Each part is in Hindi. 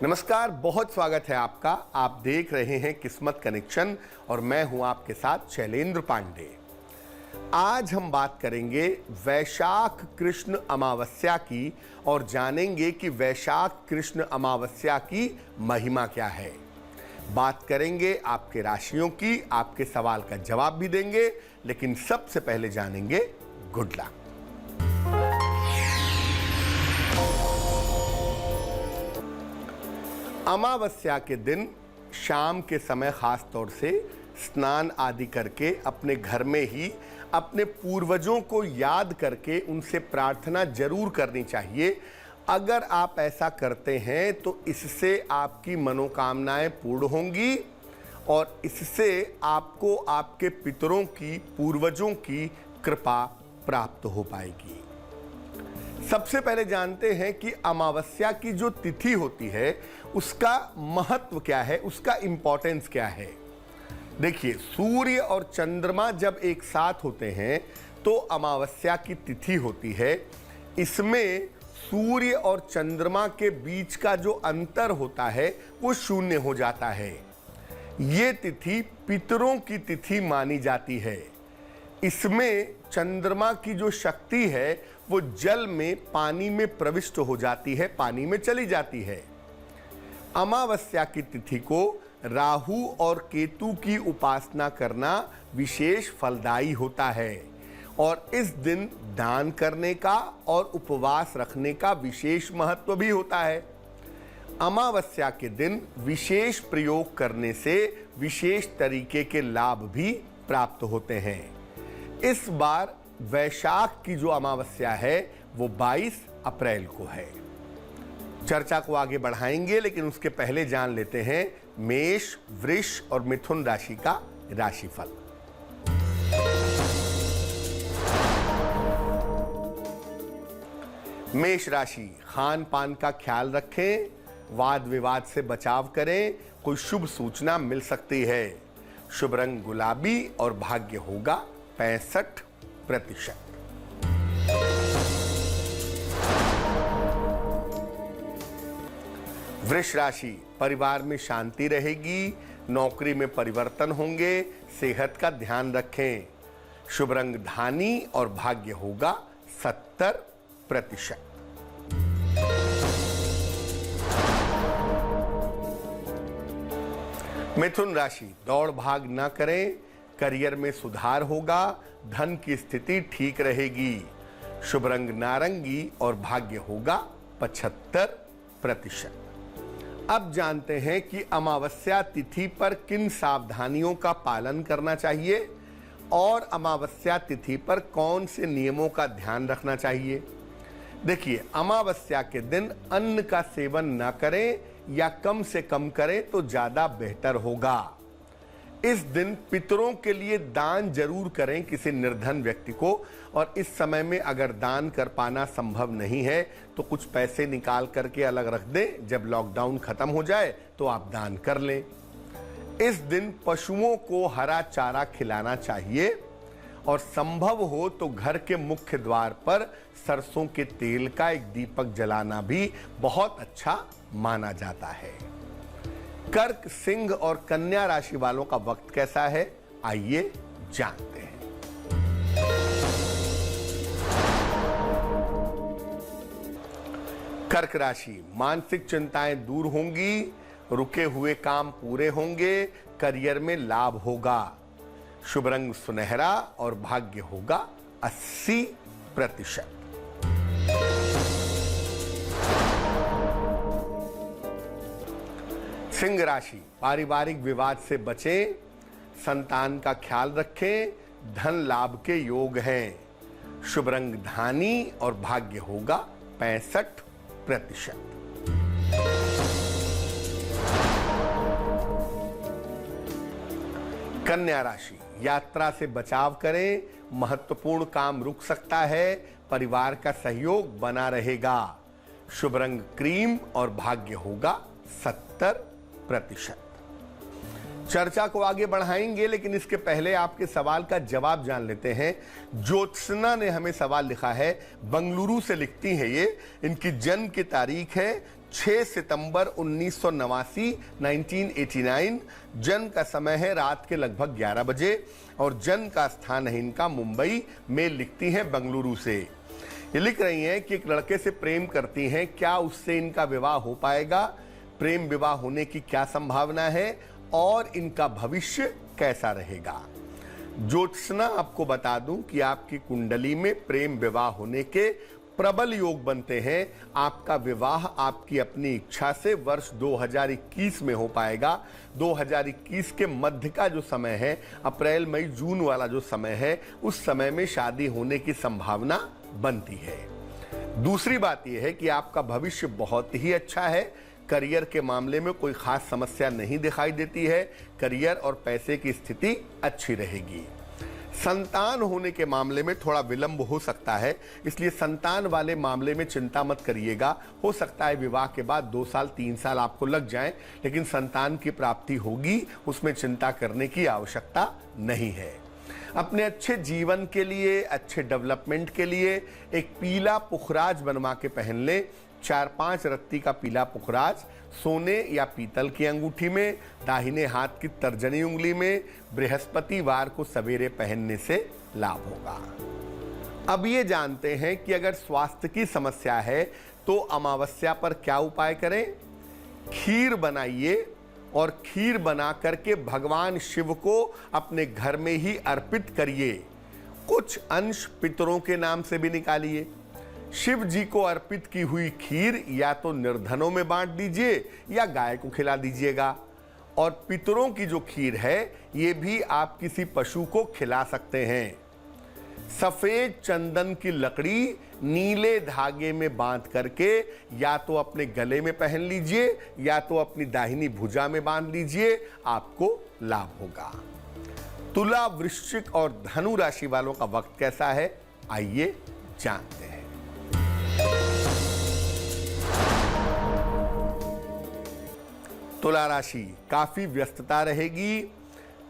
नमस्कार, बहुत स्वागत है आपका। आप देख रहे हैं किस्मत कनेक्शन और मैं हूं आपके साथ शैलेंद्र पांडे। आज हम बात करेंगे वैशाख कृष्ण अमावस्या की और जानेंगे कि वैशाख कृष्ण अमावस्या की महिमा क्या है। बात करेंगे आपके राशियों की, आपके सवाल का जवाब भी देंगे, लेकिन सबसे पहले जानेंगे गुड लक। अमावस्या के दिन शाम के समय खास तौर से स्नान आदि करके अपने घर में ही अपने पूर्वजों को याद करके उनसे प्रार्थना जरूर करनी चाहिए। अगर आप ऐसा करते हैं तो इससे आपकी मनोकामनाएं पूर्ण होंगी और इससे आपको आपके पितरों की, पूर्वजों की कृपा प्राप्त हो पाएगी। सबसे पहले जानते हैं कि अमावस्या की जो तिथि होती है उसका महत्व क्या है, उसका इंपॉर्टेंस क्या है। देखिए, सूर्य और चंद्रमा जब एक साथ होते हैं तो अमावस्या की तिथि होती है। इसमें सूर्य और चंद्रमा के बीच का जो अंतर होता है वो शून्य हो जाता है। ये तिथि पितरों की तिथि मानी जाती है। इसमें चंद्रमा की जो शक्ति है वो जल में, पानी में प्रविष्ट हो जाती है, पानी में चली जाती है। अमावस्या की तिथि को राहु और केतु की उपासना करना विशेष फलदायी होता है और इस दिन दान करने का और उपवास रखने का विशेष महत्व भी होता है। अमावस्या के दिन विशेष प्रयोग करने से विशेष तरीके के लाभ भी प्राप्त होते हैं। इस बार वैशाख की जो अमावस्या है वो 22 अप्रैल को है। चर्चा को आगे बढ़ाएंगे, लेकिन उसके पहले जान लेते हैं मेष, वृष और मिथुन राशि का राशिफल। मेष राशि, खान पान का ख्याल रखें, वाद विवाद से बचाव करें, कोई शुभ सूचना मिल सकती है। शुभ रंग गुलाबी और भाग्य होगा 65%। वृष राशि, परिवार में शांति रहेगी, नौकरी में परिवर्तन होंगे, सेहत का ध्यान रखें। शुभ रंग धानी और भाग्य होगा 70%। मिथुन राशि, दौड़ भाग न करें, करियर में सुधार होगा, धन की स्थिति ठीक रहेगी। शुभ रंग नारंगी और भाग्य होगा 75%। अब जानते हैं कि अमावस्या तिथि पर किन सावधानियों का पालन करना चाहिए और अमावस्या तिथि पर कौन से नियमों का ध्यान रखना चाहिए। देखिए, अमावस्या के दिन अन्न का सेवन न करें या कम से कम करें तो ज्यादा बेहतर होगा। इस दिन पितरों के लिए दान जरूर करें किसी निर्धन व्यक्ति को, और इस समय में अगर दान कर पाना संभव नहीं है तो कुछ पैसे निकाल करके अलग रख दें। जब लॉकडाउन खत्म हो जाए तो आप दान कर लें। इस दिन पशुओं को हरा चारा खिलाना चाहिए और संभव हो तो घर के मुख्य द्वार पर सरसों के तेल का एक दीपक जलाना भी बहुत अच्छा माना जाता है। कर्क, सिंह और कन्या राशि वालों का वक्त कैसा है, आइए जानते हैं। कर्क राशि, मानसिक चिंताएं दूर होंगी, रुके हुए काम पूरे होंगे, करियर में लाभ होगा। शुभ रंग सुनहरा और भाग्य होगा 80%। सिंह राशि, पारिवारिक विवाद से बचें, संतान का ख्याल रखें, धन लाभ के योग हैं। शुभ रंग धानी और भाग्य होगा 65%। कन्या राशि, यात्रा से बचाव करें, महत्वपूर्ण काम रुक सकता है, परिवार का सहयोग बना रहेगा। शुभ रंग क्रीम और भाग्य होगा 70%। चर्चा को आगे बढ़ाएंगे, लेकिन इसके पहले आपके सवाल का जवाब जान लेते हैं। ज्योत्सना ने हमें सवाल लिखा है, बंगलुरु से लिखती हैं ये। इनकी जन्म की तारीख है 6 सितंबर 1989 1989। जन्म का समय है रात के लगभग 11 बजे और जन्म का स्थान है इनका मुंबई में। लिखती हैं बेंगलुरु से। ये लिख रही हैं कि एक लड़के से प्रेम करती हैं, क्या उससे इनका विवाह हो पाएगा, प्रेम विवाह होने की क्या संभावना है और इनका भविष्य कैसा रहेगा। ज्योत्सना आपको बता दूं कि आपकी कुंडली में प्रेम विवाह होने के प्रबल योग बनते हैं। आपका विवाह आपकी अपनी इच्छा से वर्ष 2021 में हो पाएगा। 2021 के मध्य का जो समय है, अप्रैल मई जून वाला जो समय है, उस समय में शादी होने की संभावना बनती है। दूसरी बात यह है कि आपका भविष्य बहुत ही अच्छा है। करियर के मामले में कोई खास समस्या नहीं दिखाई देती है। करियर और पैसे की स्थिति अच्छी रहेगी। संतान होने के मामले में थोड़ा विलंब हो सकता है, इसलिए संतान वाले मामले में चिंता मत करिएगा। हो सकता है विवाह के बाद 2 साल 3 साल आपको लग जाएं, लेकिन संतान की प्राप्ति होगी, उसमें चिंता करने की आवश्यकता नहीं है। अपने अच्छे जीवन के लिए, अच्छे डेवलपमेंट के लिए एक पीला पुखराज बनवा के पहन लें। 4-5 रत्ती का पीला पुखराज सोने या पीतल की अंगूठी में, दाहिने हाथ की तर्जनी उंगली में, बृहस्पतिवार को सवेरे पहनने से लाभ होगा। अब ये जानते हैं कि अगर स्वास्थ्य की समस्या है तो अमावस्या पर क्या उपाय करें। खीर बनाइए और खीर बना करके भगवान शिव को अपने घर में ही अर्पित करिए। कुछ अंश पितरों के नाम से भी निकालिए। शिव जी को अर्पित की हुई खीर या तो निर्धनों में बांट दीजिए या गाय को खिला दीजिएगा। और पितरों की जो खीर है ये भी आप किसी पशु को खिला सकते हैं। सफेद चंदन की लकड़ी नीले धागे में बांध करके या तो अपने गले में पहन लीजिए या तो अपनी दाहिनी भुजा में बांध लीजिए, आपको लाभ होगा। तुला, वृश्चिक और धनु राशि वालों का वक्त कैसा है, आइए जानते हैं। तुला राशि, काफी व्यस्तता रहेगी।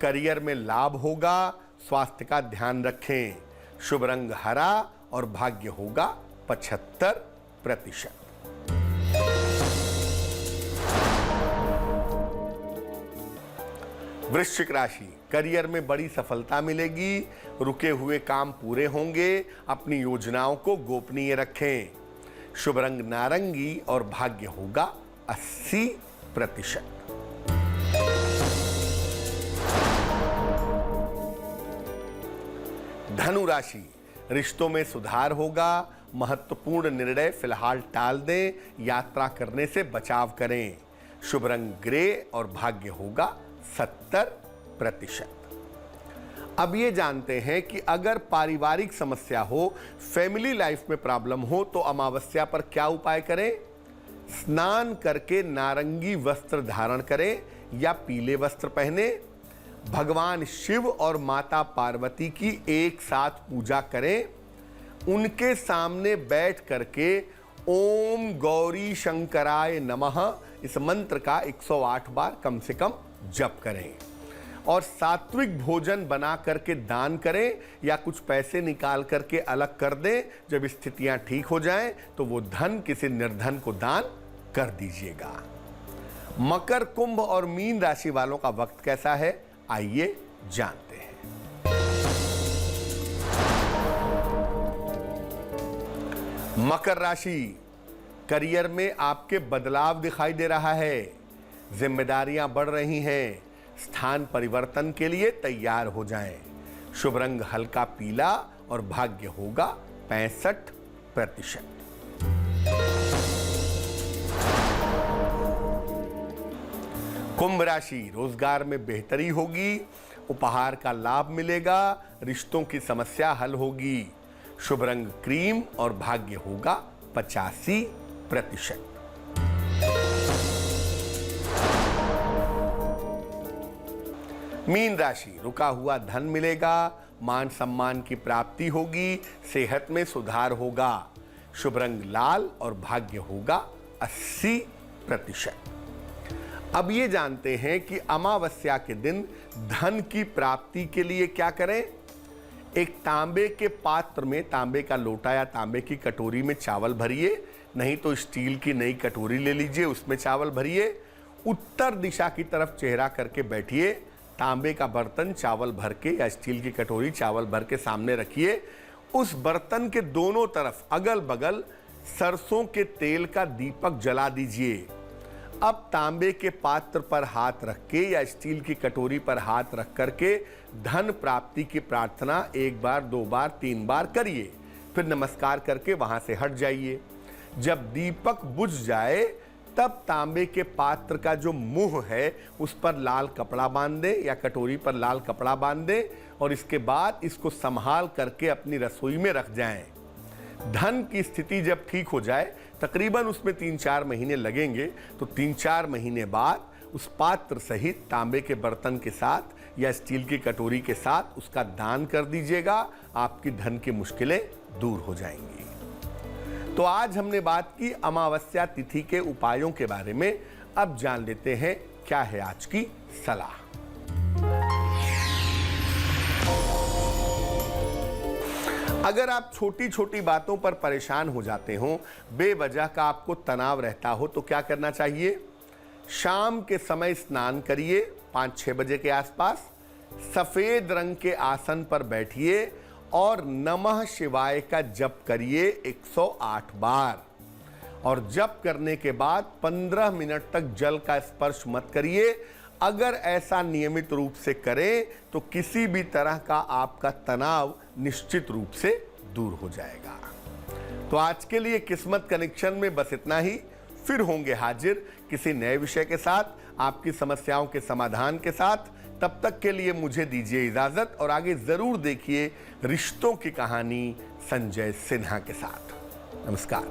करियर में लाभ होगा। स्वास्थ्य का ध्यान रखें। शुभ रंग हरा और भाग्य होगा 75%। वृश्चिक राशि, करियर में बड़ी सफलता मिलेगी। रुके हुए काम पूरे होंगे। अपनी योजनाओं को गोपनीय रखें। शुभ रंग नारंगी और भाग्य होगा 80%। धनु राशि, रिश्तों में सुधार होगा। महत्वपूर्ण निर्णय फिलहाल टाल दें। यात्रा करने से बचाव करें। शुभ रंग ग्रे और भाग्य होगा 70%। अब ये जानते हैं कि अगर पारिवारिक समस्या हो, फैमिली लाइफ में प्रॉब्लम हो, तो अमावस्या पर क्या उपाय करें। स्नान करके नारंगी वस्त्र धारण करें या पीले वस्त्र पहने। भगवान शिव और माता पार्वती की एक साथ पूजा करें। उनके सामने बैठ करके ओम गौरी शंकराय नमः इस मंत्र का 108 बार कम से कम जप करें। और सात्विक भोजन बना करके दान करें या कुछ पैसे निकाल करके अलग कर दें। जब स्थितियां ठीक हो जाएं तो वो धन किसी निर्धन को दान कर दीजिएगा। मकर, कुंभ और मीन राशि वालों का वक्त कैसा है, आइए जानते हैं। मकर राशि, करियर में आपके बदलाव दिखाई दे रहा है। जिम्मेदारियां बढ़ रही हैं। स्थान परिवर्तन के लिए तैयार हो जाएं। शुभ रंग हल्का पीला और भाग्य होगा 65%। कुंभ राशि, रोजगार में बेहतरी होगी। उपहार का लाभ मिलेगा। रिश्तों की समस्या हल होगी। शुभ रंग क्रीम और भाग्य होगा 85%। मीन राशि, रुका हुआ धन मिलेगा। मान सम्मान की प्राप्ति होगी। सेहत में सुधार होगा। शुभ रंग लाल और भाग्य होगा 80%। अब ये जानते हैं कि अमावस्या के दिन धन की प्राप्ति के लिए क्या करें। एक तांबे के पात्र में, तांबे का लोटा या तांबे की कटोरी में चावल भरिए, नहीं तो स्टील की नई कटोरी ले लीजिए, उसमें चावल भरिए, उत्तर दिशा की तरफ चेहरा करके बैठिए, तांबे का बर्तन चावल भर के या स्टील की कटोरी चावल भर के सामने रखिए। उस बर्तन के दोनों तरफ अगल बगल सरसों के तेल का दीपक जला दीजिए। अब तांबे के पात्र पर हाथ रख के या स्टील की कटोरी पर हाथ रख करके धन प्राप्ति की प्रार्थना 1 बार, 2 बार, 3 बार करिए। फिर नमस्कार करके वहां से हट जाइए। जब दीपक बुझ जाए तब तांबे के पात्र का जो मुंह है उस पर लाल कपड़ा बांध दे या कटोरी पर लाल कपड़ा बांध दे और इसके बाद इसको संभाल करके अपनी रसोई में रख जाएं। धन की स्थिति जब ठीक हो जाए, तकरीबन उसमें 3-4 महीने लगेंगे, तो 3-4 महीने बाद उस पात्र सहित तांबे के बर्तन के साथ या स्टील की कटोरी के साथ उसका दान कर दीजिएगा। आपकी धन की मुश्किलें दूर हो जाएंगी। तो आज हमने बात की अमावस्या तिथि के उपायों के बारे में। अब जान लेते हैं क्या है आज की सलाह। अगर आप छोटी छोटी बातों पर परेशान हो जाते हो, बेवजह का आपको तनाव रहता हो, तो क्या करना चाहिए? शाम के समय स्नान करिए 5-6 बजे के आसपास, सफेद रंग के आसन पर बैठिए और नमः शिवाय का जप करिए 108 बार। और जप करने के बाद 15 मिनट तक जल का स्पर्श मत करिए। अगर ऐसा नियमित रूप से करें तो किसी भी तरह का आपका तनाव निश्चित रूप से दूर हो जाएगा। तो आज के लिए किस्मत कनेक्शन में बस इतना ही। फिर होंगे हाजिर किसी नए विषय के साथ, आपकी समस्याओं के समाधान के साथ। तब तक के लिए मुझे दीजिए इजाजत और आगे जरूर देखिए रिश्तों की कहानी संजय सिन्हा के साथ। नमस्कार।